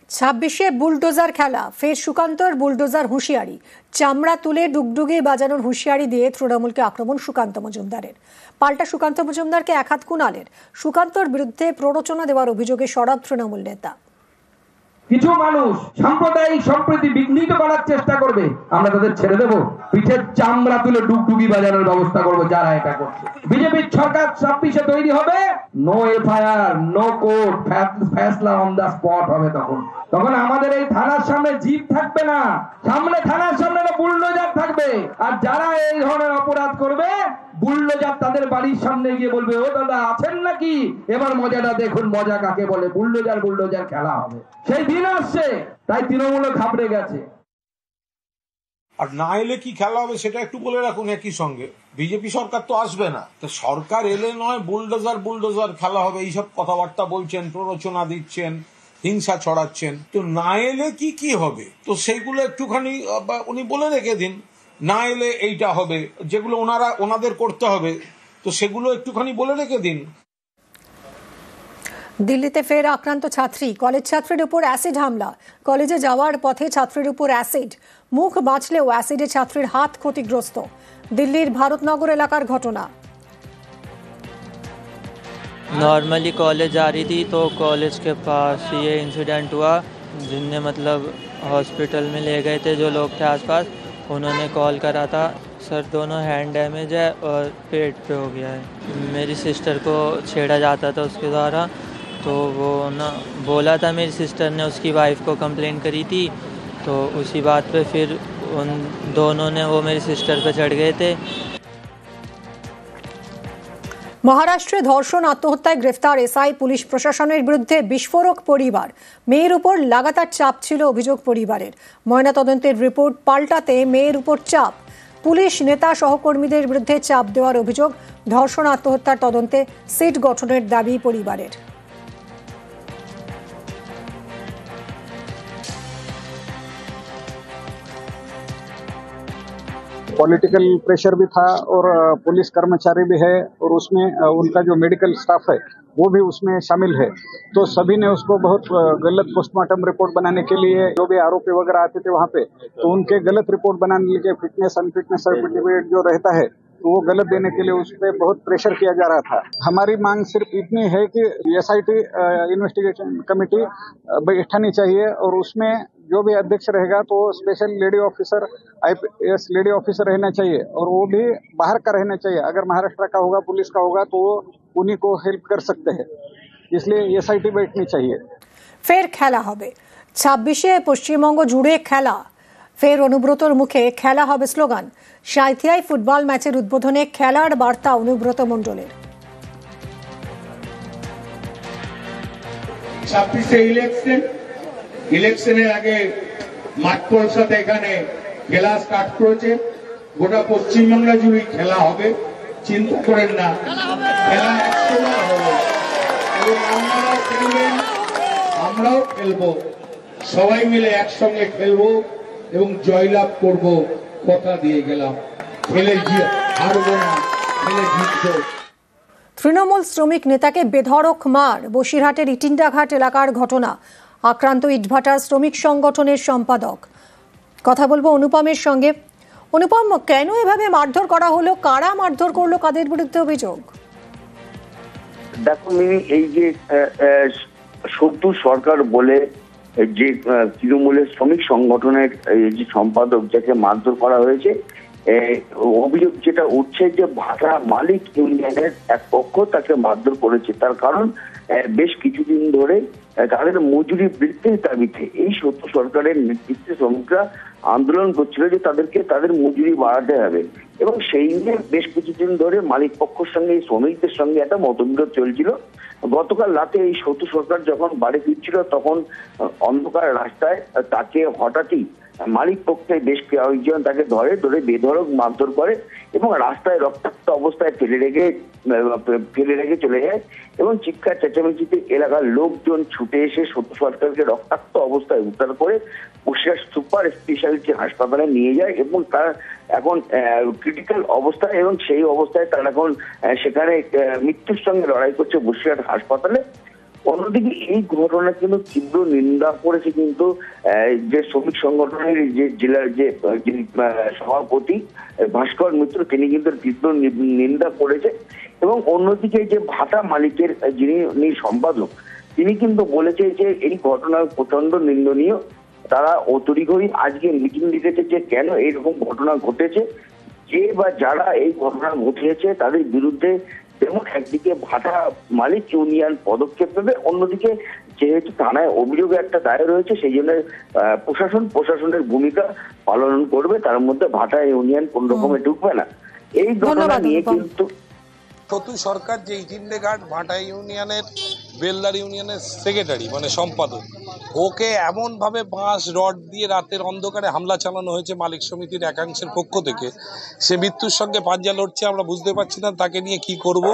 26-এ bulldozer খেলা, ফের সুকান্তর bulldozer হুঁশিয়ারি। চামড়া তুলে ডুগডুগে বাজানোর হুঁশিয়ারি দিয়ে তৃণমূলকে আক্রমণ সুকান্ত মজুমদারের। পাল্টা সুকান্ত মজুমদারকে একহাত কুণালের। সুকান্তর বিরুদ্ধে প্ররোচনা দেওয়ার অভিযোগে সরব তৃণমূল নেতা। কিছু মানুষ সাম্প্রদায়িক সম্প্রীতি বিঘ্নিত করার চেষ্টা করবে, আমরা তাদের ছেড়ে দেব? পিঠের চামড়া তুলে ডুগডুগি বাজানোর ব্যবস্থা করবো যারা এটা করছে। বিজেপির সরকার 26-এ তৈরি হবে, নো এফআইআর, নো কোর্ট, ফেসলা অন দা স্পট হবে। তখন আমাদের এই থানার সামনে জিপ থাকবে না, সামনে থানার সামনে বুলডোজার থাকবে। আর যারা এই ধরনের অপরাধ করবে, বুলডোজার তাদের বাড়ির সামনে গিয়ে বলবে, ও দাদা আছেন নাকি, এবার মজাটা দেখুন, মজা কাকে বলে। বুলডোজার খেলা হবে, সেই দিন আসছে। তাই তৃণমূল ঘাবড়ে গেছে। আর না এলে কি খেলা হবে সেটা একটু বলে রাখুন। একই সঙ্গে বিজেপি সরকার তো আসবে না, তো সরকার এলে নয় বুলডোজার খেলা হবে এইসব কথাবার্তা বলছেন, প্ররোচনা দিচ্ছেন, হিংসা ছড়াচ্ছেন। তো না এলে কি হবে, তো সেইগুলো একটুখানি উনি বলে রেখে দিন। না এলে এইটা হবে, যেগুলো ওনাদের করতে হবে, তো সেগুলো একটুখানি বলে রেখে দিন। দিল্লিতে ফের আক্রান্ত ছাত্রী, কলেজ ছাত্রীর উপর অ্যাসিড হামলা। কলেজে যাওয়ার পথে ছাত্রীর উপর অ্যাসিড, মুখ বাঁচলেও অ্যাসিডে ছাত্রীর হাত ক্ষতিগ্রস্ত। দিল্লির ভারতনগর এলাকার ঘটনা। नॉर्मली कॉलेज जा रही थी तो कॉलेज के पास ये इंसिडेंट हुआ, जिनने मतलब हॉस्पिटल में ले गए थे जो लोग थे आसपास। उन्होंने कॉल करा था, सर दोनों हैंड डैमेज है और पेट पे हो गया है। मेरी सिस्टर को छेड़ा जाता था उसके द्वारा, तो वो ना बोला था, मेरी सिस्टर ने उसकी वाइफ को कंप्लेन करी थी। तो उसी बात पे फिर उन दोनों ने वो मेरी सिस्टर पे चढ़ गए थे। মহারাষ্ট্রে ধর্ষণ আত্মহত্যায় গ্রেফতার এসআই। পুলিশ প্রশাসনের বিরুদ্ধে বিস্ফোরক পরিবার, মেয়ের উপর লাগাতার চাপ ছিল অভিযোগ পরিবারের। ময়নাতদন্তের রিপোর্ট পাল্টাতে মেয়ের উপর চাপ। পুলিশ নেতা সহকর্মীদের বিরুদ্ধে চাপ দেওয়ার অভিযোগ। ধর্ষণ আত্মহত্যার তদন্তে সিট গঠনের দাবি পরিবারের। पॉलिटिकल प्रेशर भी था और पुलिस कर्मचारी भी है, और उसमें उनका जो मेडिकल स्टाफ है वो भी उसमें शामिल है। तो सभी ने उसको बहुत गलत पोस्टमार्टम रिपोर्ट बनाने के लिए, जो भी आरोपी वगैरह आते थे वहाँ पे, तो उनके गलत रिपोर्ट बनाने के फिटनेस अनफिटनेस सर्टिफिकेट जो रहता है तो वो गलत देने के लिए उस पर बहुत प्रेशर किया जा रहा था। हमारी मांग सिर्फ इतनी है कि एसआईटी इन्वेस्टिगेशन कमेटी बैठानी चाहिए, और उसमें जो भी अध्यक्ष रहेगा तो special lady officer, IPS lady officer रहना चाहिए, और वो भी बाहर का रहना चाहिए। अगर महाराष्ट्र का होगा, पुलिस का होगा, तो वो उन्हीं को हेल्प कर सकते हैं, इसलिए एसआईटी बैठनी चाहिए। ফের খেলা হবে 26-এ, পশ্চিমবঙ্গ জুড়ে খেলা। ফের অনুব্রতর মুখে খেলা হবে স্লোগান। সাঁইথিয়ায় ফুটবল ম্যাচের উদ্বোধনে খেলার বার্তা অনুব্রত মণ্ডলের। 26-এ ইলেকশনের আগে মাঠ পরিষদ এখানে খেলা স্টার্ট করেছে। গোটা পশ্চিমবাংলা জুড়ে খেলা হবে, চিন্তা করেন না, খেলা 100 বার হবে। এবং আপনারাও খেলবেন, আমরাও খেলবো, সবাই মিলে একসঙ্গে খেলবো এবং জয়লাভ করব। কথা দিয়ে গেলাম, খেলে হারবো না, খেলে জিতবো। তৃণমূল শ্রমিক নেতাকে বেধড়ক মার, বসিরহাটের ইটিন্ডাঘাট এলাকার ঘটনা। আক্রান্ত ইটভাটার শ্রমিক সংগঠনের সম্পাদক। কথা বলবো অনুপমের সঙ্গে। অনুপম, কেন এভাবে মারধর করা হলো, কারা মারধর করলো, কাদের বিরুদ্ধে অভিযোগ? দেখো মিমি, এই যে সত্য সরকার বলে যে তৃণমূলের শ্রমিক সংগঠনের যে সম্পাদক, যাকে মারধর করা হয়েছে, অভিযোগ যেটা উঠছে যে ভাটা মালিক ইউনিয়নের এক পক্ষ তাকে মারধর করেছে। তার কারণ বেশ কিছুদিন ধরে তাদের মজুরি বৃদ্ধির দাবিতে এই সত্য সরকারের নেতৃত্বে শ্রমিকরা আন্দোলন করছিল যে তাদেরকে তাদের মজুরি বাড়াতে হবে, এবং সেই নিয়ে বেশ কিছুদিন ধরে মালিক পক্ষের সঙ্গে এই শ্রমিকদের সঙ্গে একটা মতবিরোধ চলছিল। গতকাল রাতে এই সত্য সরকার যখন বাড়ি ফিরছিল, তখন অন্ধকার রাস্তায় তাকে হঠাৎই মালিক পক্ষে বেশ কয়েকজন তাকে ধরে বেধড়ক মারধর করে এবং রাস্তায় রক্তাক্ত অবস্থায় ফেলে রেখে চলে যায়। এবং চিৎকার চেঁচামেচিতে এলাকার লোকজন ছুটে এসে সত্য সরকারকে রক্তাক্ত অবস্থায় উদ্ধার করে বসিরহাট সুপার স্পেশালিটি হাসপাতালে নিয়ে যায়, এবং তার এখন ক্রিটিক্যাল অবস্থায়, এবং সেই অবস্থায় তারা এখন সেখানে মৃত্যুর সঙ্গে লড়াই করছে বসিরহাট হাসপাতালে। অন্যদিকে এই ঘটনা কিন্তু তীব্র নিন্দা করেছে কিন্তু যে শ্রমিক সংগঠনের যে জেলার যে যিনি সভাপতি ভাস্কর মিত্র, তিনি কিন্তু তীব্র নিন্দা করেছে। এবং অন্যদিকে যে ভাটা মালিকের যিনি সম্পাদক, তিনি কিন্তু বলেছে যে এই ঘটনা প্রচন্ড নিন্দনীয়। তারা অতরিঘই আজকে মিটিং ডেকেছে যে কেন এইরকম ঘটনা ঘটেছে, যে বা যারা এই ঘটনা ঘটিয়েছে তাদের বিরুদ্ধে যেমন একদিকে ভাটা মালিক ইউনিয়ন পদক্ষেপ নেবে, অন্যদিকে যেহেতু থানায় অভিযোগ একটা দায়ের হয়েছে সেই জন্য প্রশাসনের ভূমিকা পালন করবে, তার মধ্যে ভাটা ইউনিয়ন কোন রকমে ঢুকবে না। এই ঘটনা নিয়ে কিন্তু সতু সরকার যে ইটিন্ডে ঘাট ভাটা ইউনিয়নের বেলদার ইউনিয়নের সেক্রেটারি মানে সম্পাদক, ওকে এমনভাবে বাঁশ রড দিয়ে রাতের অন্ধকারে হামলা চালানো হয়েছে মালিক সমিতির একাংশের পক্ষ থেকে। সে মৃত্যুর সঙ্গে পাঞ্জা লড়ছে, আমরা বুঝতে পারছি না তাকে নিয়ে কি করব।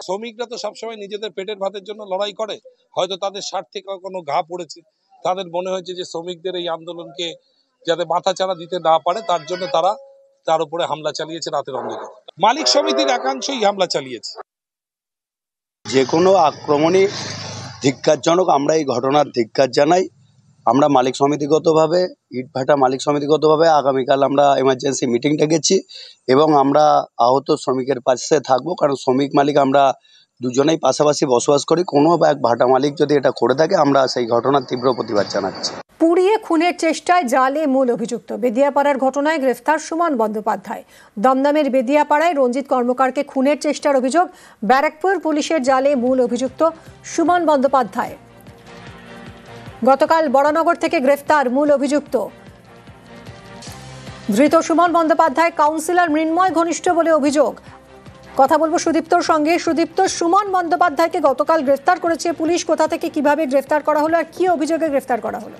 শ্রমিকরা তো সবসময় নিজেদের পেটের ভাতের জন্য লড়াই করে, হয়তো তাদের স্বার্থে কোনো ঘা পড়েছে, তাদের মনে হয়েছে যে শ্রমিকদের এই আন্দোলনকে যাতে মাথাচাড়া দিতে না পারে তার জন্য তারা তার উপরে হামলা চালিয়েছে রাতের অন্ধকারে। মালিক সমিতির একাংশই হামলা চালিয়েছে। যে কোনো আক্রমণই ধিক্কারজনক, আমরা এই ঘটনার ধিক্কার জানাই। আমরা মালিক সমিতিগতভাবে ইটভাটা মালিক সমিতিগতভাবে আগামীকাল আমরা এমার্জেন্সি মিটিং ডেকেছি এবং আমরা আহত শ্রমিকের পাশে থাকবো, কারণ শ্রমিক মালিক আমরা দুজনেই পাশাপাশি বসবাস করি। কোনো এক ভাটা মালিক যদি এটা করে থাকে আমরা সেই ঘটনার তীব্র প্রতিবাদ জানাচ্ছি। পুড়িয়ে খুনের চেষ্টায় জালে মূল অভিযুক্ত। বেদিয়াপাড়ার ঘটনায় গ্রেফতার সুমন বন্দ্যোপাধ্যায়। দমদমের বেদিয়াপাড়ায় রঞ্জিত কর্মকারকে খুনের চেষ্টার অভিযোগ। ব্যারাকপুর পুলিশের জালে মূল অভিযুক্ত সুমন বন্দ্যোপাধ্যায়। গতকাল বড়নগর থেকে গ্রেফতার মূল অভিযুক্ত। ধৃত সুমন বন্দ্যোপাধ্যায় কাউন্সিলর মৃন্ময় ঘনিষ্ঠ বলে অভিযোগ। কথা বলবো সুদীপ্তর সঙ্গে। সুদীপ্ত, সুমন বন্দ্যোপাধ্যায়কে গতকাল গ্রেফতার করেছে পুলিশ। কোথা থেকে কিভাবে গ্রেফতার করা হলো আর কি অভিযোগে গ্রেফতার করা হলো?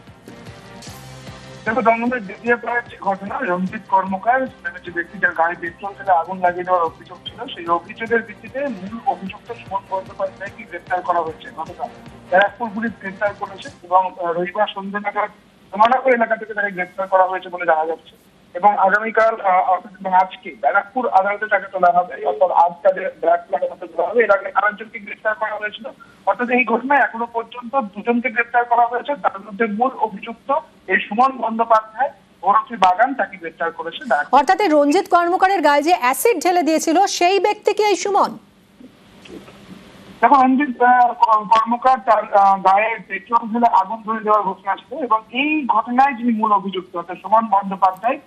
দমদমের বেদিয়াপাড়ার যে ঘটনা, রঞ্জিত কর্মকার যে ব্যক্তিটার গায়ে পেট্রোল থেকে আগুন লাগিয়ে দেওয়ার অভিযোগ ছিল, সেই অভিযোগের ভিত্তিতে মূল অভিযুক্ত সুমন বন্দ্যোপাধ্যায়কে গ্রেফতার করা হয়েছে। গতকাল ব্যারাকপুর পুলিশ গ্রেফতার করেছে এবং রবিবার সন্ধ্যা নাগাদ ধর্মনগর এলাকা থেকে তাকে গ্রেফতার করা হয়েছে বলে জানা যাচ্ছে। এবং আগামীকাল এবং আজকে ব্যারাকপুর আদালতে তাকে তোলা হবে, অর্থাৎ আজ তাদের ব্যারাকপুর আদালতে তোলা হবে। এর আগে আরেকজনকে গ্রেফতার করা হয়েছিল। অর্থাৎ এই ঘটনায় এখনো পর্যন্ত দুজনকে গ্রেফতার করা হয়েছে। তার মধ্যে মূল অভিযুক্ত এই সুমন বন্দ্যোপাধ্যায় ওরফে বাগান, তাকে গ্রেফতার করেছে। অর্থাৎ রঞ্জিত কর্মকারের গায়ে যে অ্যাসিড ঢেলে দিয়েছিল সেই ব্যক্তি কি এই সুমন? দেখো, রঞ্জিত কর্মকার তার গায়ে পেট্রোল ঢেলে আগুন ধরে দেওয়ার ঘটনা ছিল এবং এই ঘটনায় যিনি মূল অভিযুক্ত অর্থাৎ সুমন বন্দ্যোপাধ্যায়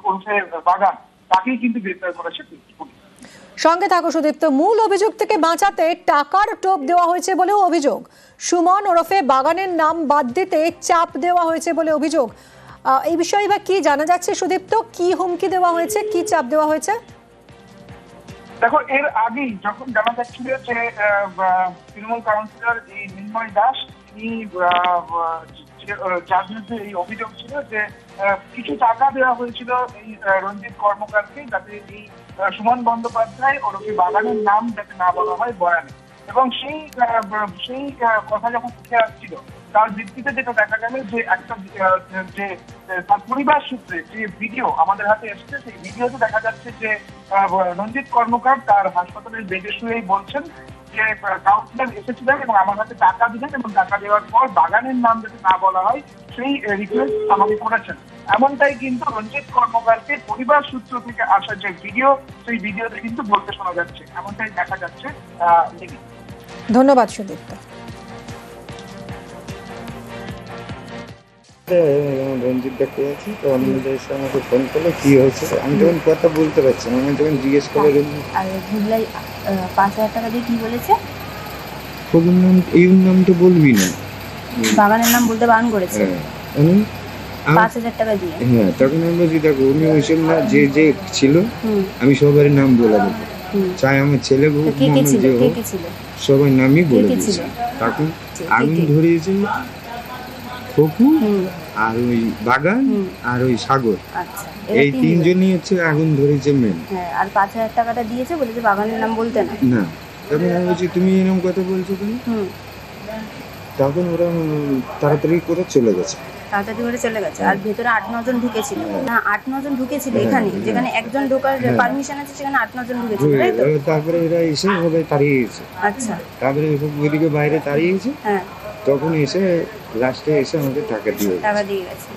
ওরফে বাগান, তাকেই কিন্তু গ্রেফতার করেছে পুলিশ। সঙ্গে থাকো সুদীপ্ত। মূল অভিযুক্তকে বাঁচাতে টাকার টোপ দেওয়া হয়েছে বলেও অভিযোগ। সুমন ওরফে বাগানের নাম বাদ দিতে চাপ দেওয়া হয়েছে বলে অভিযোগ। এই বিষয়ে বা কি জানা যাচ্ছে সুদীপ্ত? কি হুমকি দেওয়া হয়েছে, কি চাপ দেওয়া হয়েছে? দেখো, এর আগেই যখন জানা যাচ্ছিল যে তৃণমূল কাউন্সিলর এই মৃন্ময় দাস, তিনি যার বিরুদ্ধে এই অভিযোগ ছিল যে কিছু টাকা দেওয়া হয়েছিল এই রঞ্জিত কর্মকারকে যাতে এই সুমন বন্দ্যোপাধ্যায় ওরফে বাগানের নাম যাতে না বলা হয় বয়ানে। এবং সেই কথা যখন উঠে আসছিল তার ভিত্তিতে যেটা দেখা গেল যে একটা যে তার পরিবার সূত্রে যে ভিডিও আমাদের হাতে এসেছে, সেই ভিডিওতে দেখা যাচ্ছে যে রঞ্জিত কর্মকার তার হাসপাতালের বেডে শুয়েই বলছেন যে কাউন্সিলর এসেছিলেন এবং আমার হাতে টাকা দিলেন এবং টাকা দেওয়ার পর বাগানের নাম যাতে না বলা হয় সেই রিকোয়েস্ট আমাকে করেছেন। এমনটাই কিন্তু রঞ্জিত কর্মকারকে পরিবার সূত্র থেকে আসা যে ভিডিও, সেই ভিডিওতে কিন্তু বলতে শোনা যাচ্ছে, এমনটাই দেখা যাচ্ছে। ধন্যবাদ সুদীপ্ত। রঞ্জিত দেখতে যাচ্ছি তো অন্যদের এসে আমাকে ফোন করলো কি হয়েছে, আমি যখন কথা বলতে পারছি না, আমি যখন জিজ্ঞেস করে ধুবলাই 5,000 টাকা দিয়ে কি বলেছে, কবির নাম এই নামটা বলবি না, বাগানের নাম বলতে বারণ করেছে 5,000 টাকা দিয়ে। হ্যাঁ, তখন আমি বলছি দেখো উনি ওইসব না, যে যে ছিল আমি সবারই নাম বলে দেবো, চাই আমার ছেলে সবাই নামই বলে দিয়েছি। তখন আগুন ধরিয়েছে খোকু আর ওই বাগান আর ওই সাগর, এই তিনজনই হচ্ছে আগুন ধরেছে মেন। আর 5,000 টাকাটা দিয়েছে বলেছে বাগানের নাম বলতে না। তখন আমি বলছি তুমি এরকম কথা বলছো কেন, তখন ওরা তাড়াতাড়ি করে চলে গেছে। তাড়াতাড়ি করে চলে গেছে। আর ভেতরে 8-9 জন ঢুকেছিল না, 8-9 জন ঢুকেছিল এখানে, যেখানে একজন ঢোকার পারমিশন আছে সেখানে 8-9 জন ঢুকেছিল, তাই তো? তারপরে এরা এসে ওদের তাড়িয়ে গেছে। আচ্ছা, তারপরে ওইদিকে বাইরে তাড়িয়েছে, হ্যাঁ, তখন এসে লাস্টে এসে আমাদের টাকা দিয়ে গেছে।